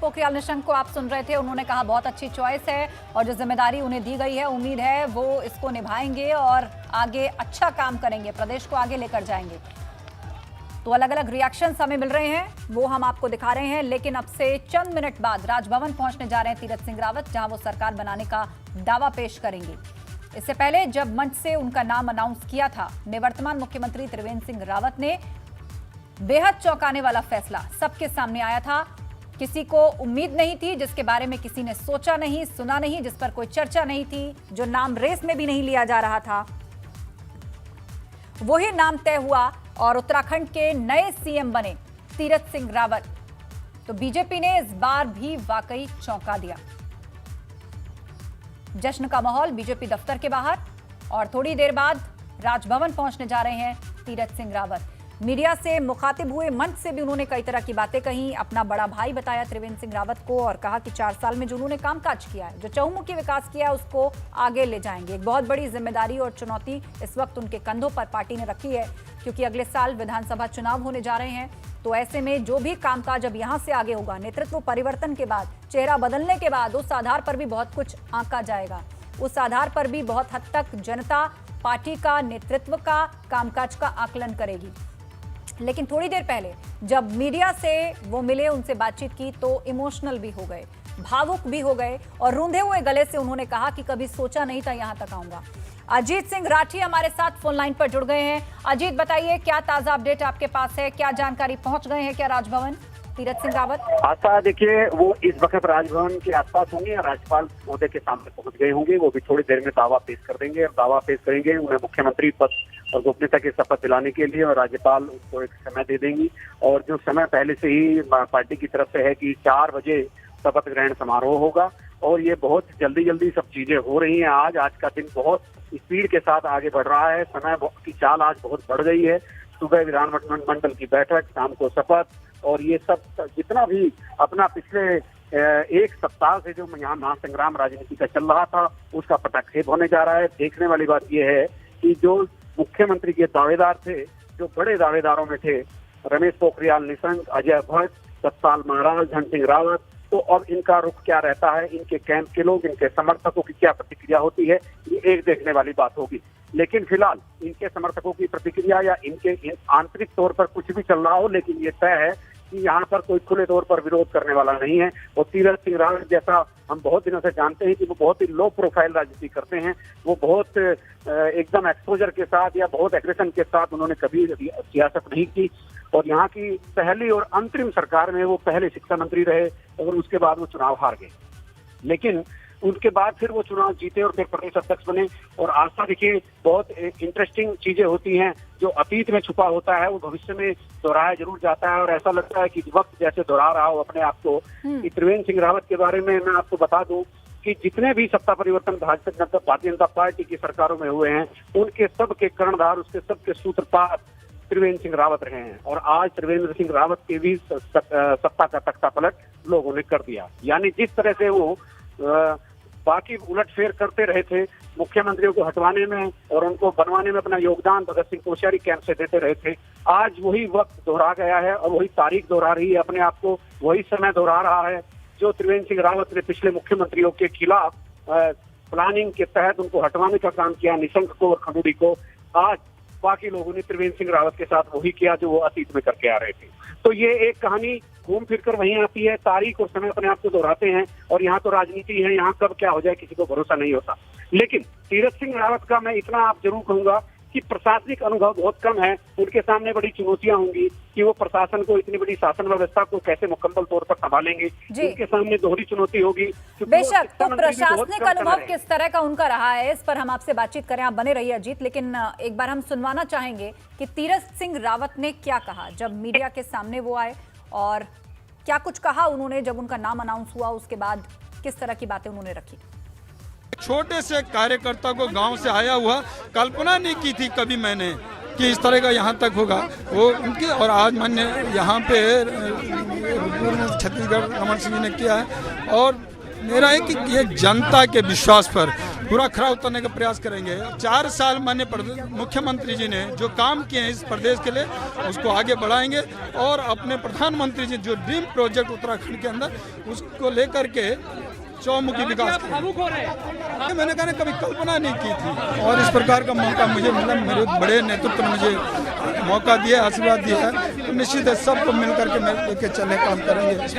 पोखरियाल निशंक को आप सुन रहे थे। उन्होंने कहा बहुत अच्छी चॉइस है और जो जिम्मेदारी उन्हें दी गई है उम्मीद है वो इसको निभाएंगे और आगे अच्छा काम करेंगे, प्रदेश को आगे लेकर जाएंगे। तो अलग अलग रिएक्शंस हमें मिल रहे हैं, वो हम आपको दिखा रहे हैं। लेकिन अब से चंद मिनट बाद राजभवन पहुंचने जा रहे हैं तीरथ सिंह रावत, जहां वो सरकार बनाने का दावा पेश करेंगे। इससे पहले जब मंच से उनका नाम अनाउंस किया था, निवर्तमान मुख्यमंत्री त्रिवेंद्र सिंह रावत ने बेहद चौंकाने वाला फैसला सबके सामने आया था। किसी को उम्मीद नहीं थी, जिसके बारे में किसी ने सोचा नहीं, सुना नहीं, जिस पर कोई चर्चा नहीं थी, जो नाम रेस में भी नहीं लिया जा रहा था, वही नाम तय हुआ और उत्तराखंड के नए सीएम बने तीरथ सिंह रावत। तो बीजेपी ने इस बार भी वाकई चौंका दिया। जश्न का माहौल बीजेपी दफ्तर के बाहर और थोड़ी देर बाद राजभवन पहुंचने जा रहे हैं तीरथ सिंह रावत। मीडिया से मुखातिब हुए, मंच से भी उन्होंने कई तरह की बातें कही, अपना बड़ा भाई बताया त्रिवेंद्र सिंह रावत को और कहा कि 4 साल में जो उन्होंने कामकाज किया है, जो चहुमुखी विकास किया है, उसको आगे ले जाएंगे। एक बहुत बड़ी जिम्मेदारी और चुनौती इस वक्त उनके कंधों पर पार्टी ने रखी है, क्योंकि अगले साल विधानसभा चुनाव होने जा रहे हैं। तो ऐसे में जो भी कामकाज अब यहाँ से आगे होगा, नेतृत्व परिवर्तन के बाद, चेहरा बदलने के बाद, उस आधार पर भी बहुत कुछ आंका जाएगा। उस आधार पर भी बहुत हद तक जनता पार्टी का, नेतृत्व का, कामकाज का आकलन करेगी। लेकिन थोड़ी देर पहले जब मीडिया से वो मिले, उनसे बातचीत की, तो इमोशनल भी हो गए, भावुक भी हो गए और रूंधे हुए गले से उन्होंने कहा कि कभी सोचा नहीं था यहां तक आऊंगा। अजीत सिंह राठी हमारे साथ फोन लाइन पर जुड़ गए हैं। अजीत, बताइए क्या ताजा अपडेट आपके पास है, क्या जानकारी, पहुंच गए हैं क्या राजभवन तीरथ सिंह रावत? आशा, देखिए वो इस वक्त राजभवन के आसपास होंगे या राज्यपाल महोदय के सामने पहुंच गए होंगे। वो भी थोड़ी देर में दावा पेश कर देंगे और दावा पेश करेंगे उन्हें मुख्यमंत्री पद और गोपनीयता की शपथ दिलाने के लिए, और राज्यपाल उनको एक समय दे देंगी। और जो समय पहले से ही पार्टी की तरफ से है कि 4 बजे शपथ ग्रहण समारोह होगा और ये बहुत जल्दी सब चीजें हो रही हैं। आज का दिन बहुत स्पीड के साथ आगे बढ़ रहा है, समय की चाल आज बहुत बढ़ गई है। सुबह विधानमंडल की बैठक, शाम को शपथ, और ये सब जितना भी अपना पिछले 1 सप्ताह से जो यहाँ महासंग्राम राजनीति का चल रहा था, उसका पटाक्षेप होने जा रहा है। देखने वाली बात यह है कि जो मुख्यमंत्री के दावेदार थे, जो बड़े दावेदारों में थे, रमेश पोखरियाल निशंक, अजय भट्ट, सतपाल महाराज, धन सिंह रावत, तो अब इनका रुख क्या रहता है, इनके कैंप के लोग, इनके समर्थकों की क्या प्रतिक्रिया होती है, ये एक देखने वाली बात होगी। लेकिन फिलहाल इनके समर्थकों की प्रतिक्रिया या इनके आंतरिक तौर पर कुछ भी चल रहा हो, लेकिन ये तय है कि यहाँ पर कोई खुले तौर पर विरोध करने वाला नहीं है। और तीरथ सिंह रावत जैसा हम बहुत दिनों से जानते हैं कि वो बहुत ही लो प्रोफाइल राजनीति करते हैं, वो बहुत एकदम एक्सपोजर के साथ या बहुत एग्रेशन के साथ उन्होंने कभी सियासत नहीं की। और यहाँ की पहली और अंतरिम सरकार में वो पहले शिक्षा मंत्री रहे और उसके बाद वो चुनाव हार गए, लेकिन उनके बाद फिर वो चुनाव जीते और फिर प्रदेश अध्यक्ष बने। और आस्था, देखिए बहुत इंटरेस्टिंग चीजें होती हैं, जो अतीत में छुपा होता है वो भविष्य में दोहराया जरूर जाता है। और ऐसा लगता है कि वक्त जैसे दोहरा रहा हो अपने आप को। कि त्रिवेंद्र सिंह रावत के बारे में मैं आपको बता दूं कि जितने भी सत्ता परिवर्तन भारतीय जनता पार्टी की सरकारों में हुए हैं, उनके सब के कर्णधार, उसके सब के सूत्रपात त्रिवेंद्र सिंह रावत रहे हैं। और आज त्रिवेंद्र सिंह रावत के भी सत्ता का तख्ता पलट लोगों ने कर दिया। यानी जिस तरह से वो बाकी उलटफेर करते रहे थे, मुख्यमंत्रियों को हटवाने में और उनको बनवाने में अपना योगदान भगत सिंह कोश्यारी कैंप से देते रहे थे, आज वही वक्त दोहरा गया है और वही तारीख दोहरा रही है अपने आप को, वही समय दोहरा रहा है जो त्रिवेंद्र सिंह रावत ने पिछले मुख्यमंत्रियों के खिलाफ प्लानिंग के तहत उनको हटवाने का काम किया, निशंक को और खंडूड़ी को। आज बाकी लोगों ने त्रिवेंद्र सिंह रावत के साथ वही किया जो वो अतीत में करके आ रहे थे। तो ये एक कहानी घूम फिर कर वहीं आती है, तारीख और समय अपने आप को दोहराते हैं। और यहाँ तो राजनीति है, यहाँ कब क्या हो जाए किसी को भरोसा नहीं होता। लेकिन तीरथ सिंह रावत का मैं इतना आप जरूर कहूंगा कि प्रशासनिक अनुभव बहुत कम है। उनके सामने बड़ी चुनौतियां होंगी कि वो प्रशासन को, इतनी बड़ी शासन व्यवस्था को कैसे मुकम्मल तौर पर संभालेंगे। उनके सामने दोहरी चुनौती होगी। बेशक, तो प्रशासनिक अनुभव किस तरह का उनका रहा है, इस पर हम आपसे बातचीत करें। आप बने रहिए अजीत। लेकिन एक बार हम सुनवाना चाहेंगे कि तीरथ सिंह रावत ने क्या कहा जब मीडिया के सामने वो आए, और क्या कुछ कहा उन्होंने जब उनका नाम अनाउंस हुआ, उसके बाद किस तरह की बातें उन्होंने रखी। छोटे से कार्यकर्ता को गांव से आया हुआ, कल्पना नहीं की थी कभी मैंने कि इस तरह का यहाँ तक होगा वो उनके। और आज मैंने यहाँ पे छत्तीसगढ़ रमन सिंह ने किया है। और मेरा है कि ये जनता के विश्वास पर पूरा खरा उतरने का प्रयास करेंगे। 4 साल माननीय मुख्यमंत्री जी ने जो काम किए हैं इस प्रदेश के लिए उसको आगे बढ़ाएंगे और अपने प्रधानमंत्री जी जो ड्रीम प्रोजेक्ट उत्तराखंड के अंदर उसको लेकर के चौमुखी विकास करेंगे। मैंने कहना कभी कल्पना नहीं की थी और इस प्रकार का मौका मुझे मिला, मेरे बड़े नेतृत्व ने मुझे मौका दिया, आशीर्वाद दिया है, तो निश्चित है सबको मिलकर के लेके चलने काम करेंगे।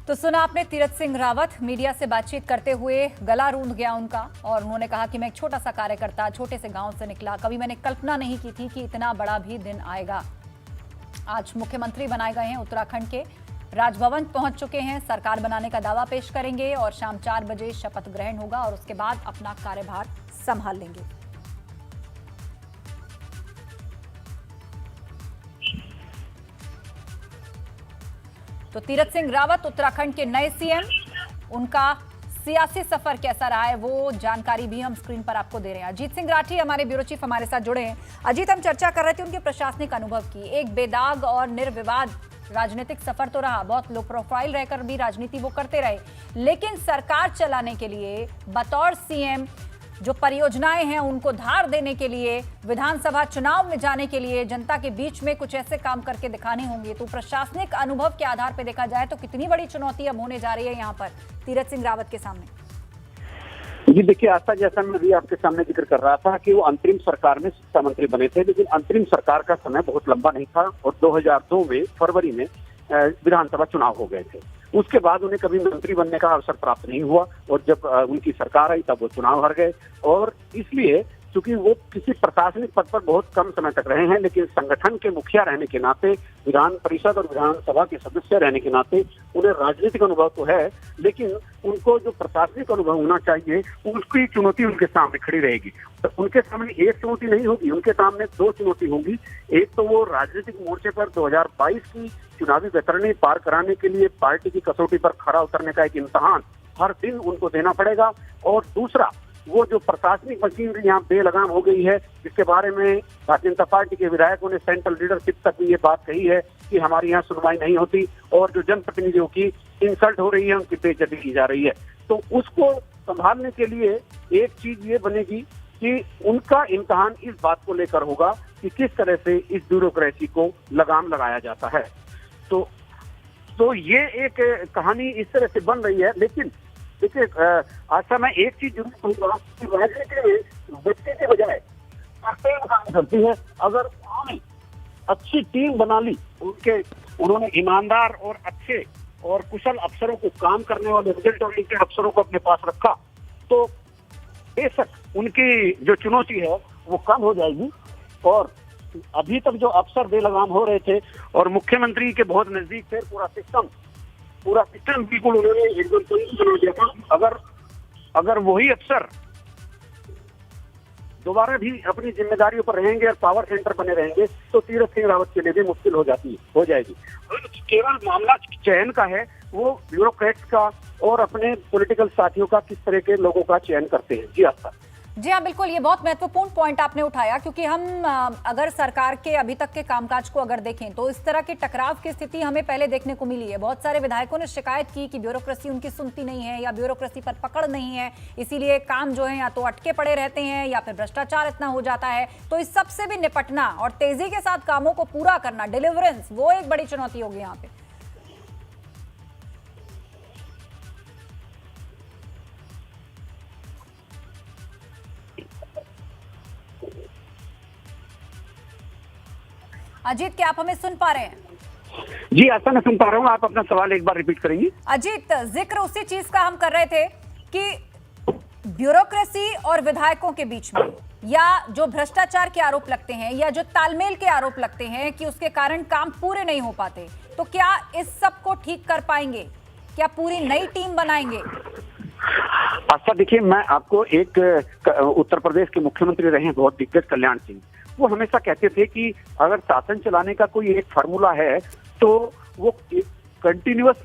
तो सुना आपने तीरथ सिंह रावत मीडिया से बातचीत करते हुए गला रूंध गया उनका और उन्होंने कहा कि मैं एक छोटा सा कार्यकर्ता छोटे से गांव से निकला, कभी मैंने कल्पना नहीं की थी कि इतना बड़ा भी दिन आएगा। आज मुख्यमंत्री बनाए गए हैं, उत्तराखंड के राजभवन पहुंच चुके हैं, सरकार बनाने का दावा पेश करेंगे और शाम 4 बजे शपथ ग्रहण होगा और उसके बाद अपना कार्यभार संभाल लेंगे। तो तीरथ सिंह रावत उत्तराखंड के नए सीएम, उनका सियासी सफर कैसा रहा है वो जानकारी भी हम स्क्रीन पर आपको दे रहे हैं। अजीत सिंह राठी हमारे ब्यूरो चीफ हमारे साथ जुड़े हैं। अजीत, हम चर्चा कर रहे थे उनके प्रशासनिक अनुभव की। एक बेदाग और निर्विवाद राजनीतिक सफर तो रहा, बहुत लो प्रोफाइल रहकर भी राजनीति वो करते रहे, लेकिन सरकार चलाने के लिए बतौर सीएम जो परियोजनाएं हैं उनको धार देने के लिए, विधानसभा चुनाव में जाने के लिए जनता के बीच में कुछ ऐसे काम करके दिखाने होंगे। तो प्रशासनिक अनुभव के आधार पर देखा जाए तो कितनी बड़ी चुनौती अब होने जा रही है यहाँ पर तीरथ सिंह रावत के सामने? जी देखिए आस्था, जैसा मैं भी आपके सामने जिक्र कर रहा था कि वो अंतरिम सरकार में शिक्षा मंत्री बने थे, लेकिन अंतरिम सरकार का समय बहुत लंबा नहीं था और 2002 में फरवरी में विधानसभा चुनाव हो गए थे। उसके बाद उन्हें कभी मंत्री बनने का अवसर प्राप्त नहीं हुआ और जब उनकी सरकार आई तब वो चुनाव हार गए और इसलिए चूंकि वो किसी प्रशासनिक पद पर बहुत कम समय तक रहे हैं, लेकिन संगठन के मुखिया रहने के नाते, विधान परिषद और विधानसभा के सदस्य रहने के नाते उन्हें राजनीतिक अनुभव तो है, लेकिन उनको जो प्रशासनिक अनुभव होना चाहिए उसकी चुनौती उनके सामने खड़ी रहेगी। तो उनके सामने एक चुनौती नहीं होगी, उनके सामने 2 चुनौती होंगी। एक तो वो राजनीतिक मोर्चे पर 2022 की चुनावी वैतरणी पार कराने के लिए पार्टी की कसौटी पर खरा उतरने का एक इम्तहान हर दिन उनको देना पड़ेगा, और दूसरा वो जो प्रशासनिक मशीनरी यहाँ बेलगाम हो गई है, जिसके बारे में भारतीय जनता पार्टी के विधायकों ने सेंट्रल लीडरशिप तक भी ये बात कही है कि हमारे यहाँ सुनवाई नहीं होती और जो जनप्रतिनिधियों की इंसल्ट हो रही है, उनकी बेइज्जती की जा रही है। तो उसको संभालने के लिए एक चीज ये बनेगी कि उनका इम्तहान इस बात को लेकर होगा कि किस तरह से इस ब्यूरोक्रेसी को लगाम लगाया जाता है। तो ये एक कहानी इस तरह से बन रही है। लेकिन देखिए आशा, मैं एक चीज जरूर कहूँगा कि राजनीति में व्यक्ति के बजाय टीम काम करती है। अगर उन्होंने अच्छी टीम बना ली, उन्होंने ईमानदार और अच्छे और कुशल अफसरों को, काम करने वाले रिजल्ट ओरिएंटेड अफसरों को अपने पास रखा, तो बेशक उनकी जो चुनौती है वो कम हो जाएगी। और अभी तक जो अफसर बेलगाम हो रहे थे और मुख्यमंत्री के बहुत नजदीक थे, पूरा सिस्टम बिल्कुल उन्होंने एकदम बना दिया था। अगर वही अफसर दोबारा भी अपनी जिम्मेदारियों पर रहेंगे और पावर सेंटर बने रहेंगे तो तीरथ सिंह रावत के लिए भी मुश्किल हो जाएगी। केवल मामला चयन का है, वो ब्यूरोक्रेट्स का और अपने पॉलिटिकल साथियों का किस तरह के लोगों का चयन करते हैं। जी आस्था। जी हाँ, बिल्कुल, ये बहुत महत्वपूर्ण पॉइंट आपने उठाया, क्योंकि हम अगर सरकार के अभी तक के कामकाज को अगर देखें तो इस तरह के टकराव की स्थिति हमें पहले देखने को मिली है। बहुत सारे विधायकों ने शिकायत की कि ब्यूरोक्रेसी उनकी सुनती नहीं है या ब्यूरोक्रेसी पर पकड़ नहीं है, इसीलिए काम जो है या तो अटके पड़े रहते हैं या फिर भ्रष्टाचार इतना हो जाता है। तो इस सबसे भी निपटना और तेजी के साथ कामों को पूरा करना, डिलीवरेंस, वो एक बड़ी चुनौती होगी यहाँ पे। अजीत, क्या आप हमें सुन पा रहे हैं? जी आशा, मैं सुन पा रहा हूँ। आप अपना सवाल एक बार रिपीट करेंगे? अजीत, जिक्र उसी चीज का हम कर रहे थे कि ब्यूरोक्रेसी और विधायकों के बीच में या जो भ्रष्टाचार के आरोप लगते हैं या जो तालमेल के आरोप लगते हैं कि उसके कारण काम पूरे नहीं हो पाते, तो क्या इस सब को ठीक कर पाएंगे? क्या पूरी नई टीम बनाएंगे? आशा, देखिए, मैं आपको एक उत्तर प्रदेश के मुख्यमंत्री रहे हैं बहुत दिग्गज कल्याण सिंह, वो हमेशा कहते थे कि अगर शासन चलाने का कोई एक फार्मूला है तो वो कंटिन्यूअस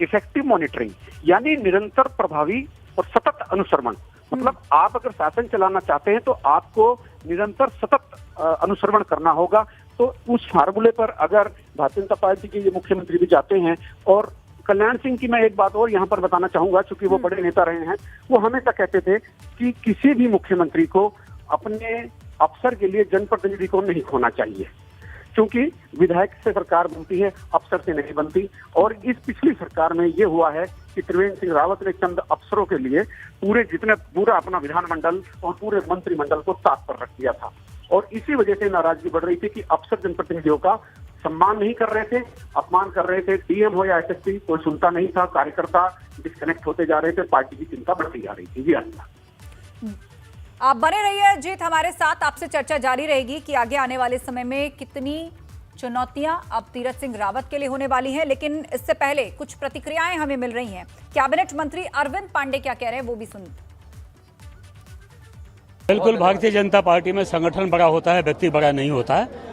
इफेक्टिव मॉनिटरिंग, यानी निरंतर प्रभावी और सतत अनुश्रवण। मतलब आप अगर शासन चलाना चाहते हैं तो आपको निरंतर सतत अनुश्रवण करना होगा। तो उस फार्मूले पर अगर भारतीय जनता पार्टी के ये मुख्यमंत्री भी जाते हैं और कल्याण सिंह की मैं एक बात और यहाँ पर बताना चाहूंगा, चूंकि वो बड़े नेता रहे हैं, वो हमेशा कहते थे कि किसी भी मुख्यमंत्री को अपने अफसर के लिए जनप्रतिनिधि को नहीं खोना चाहिए, क्योंकि विधायक से सरकार बनती है, अफसर से नहीं बनती। और इस पिछली सरकार में ये हुआ है कि त्रिवेंद्र सिंह रावत ने चंद अफसरों के लिए पूरा अपना विधानमंडल और पूरे मंत्रिमंडल को साथ पर रख दिया था, और इसी वजह से नाराजगी बढ़ रही थी कि अफसर जनप्रतिनिधियों का सम्मान नहीं कर रहे थे, अपमान कर रहे थे। डीएम हो या एसएसपी कोई सुनता नहीं था, कार्यकर्ता डिस्कनेक्ट होते जा रहे थे, पार्टी की चिंता बढ़ती जा रही थी। जी आलिया, आप बने रहिए अजीत हमारे साथ, आपसे चर्चा जारी रहेगी कि आगे आने वाले समय में कितनी चुनौतियां अब तीरथ सिंह रावत के लिए होने वाली हैं। लेकिन इससे पहले कुछ प्रतिक्रियाएं हमें मिल रही हैं। कैबिनेट मंत्री अरविंद पांडे क्या कह रहे हैं वो भी सुनते। बिल्कुल, भारतीय जनता पार्टी में संगठन बड़ा होता है, व्यक्ति बड़ा नहीं होता है।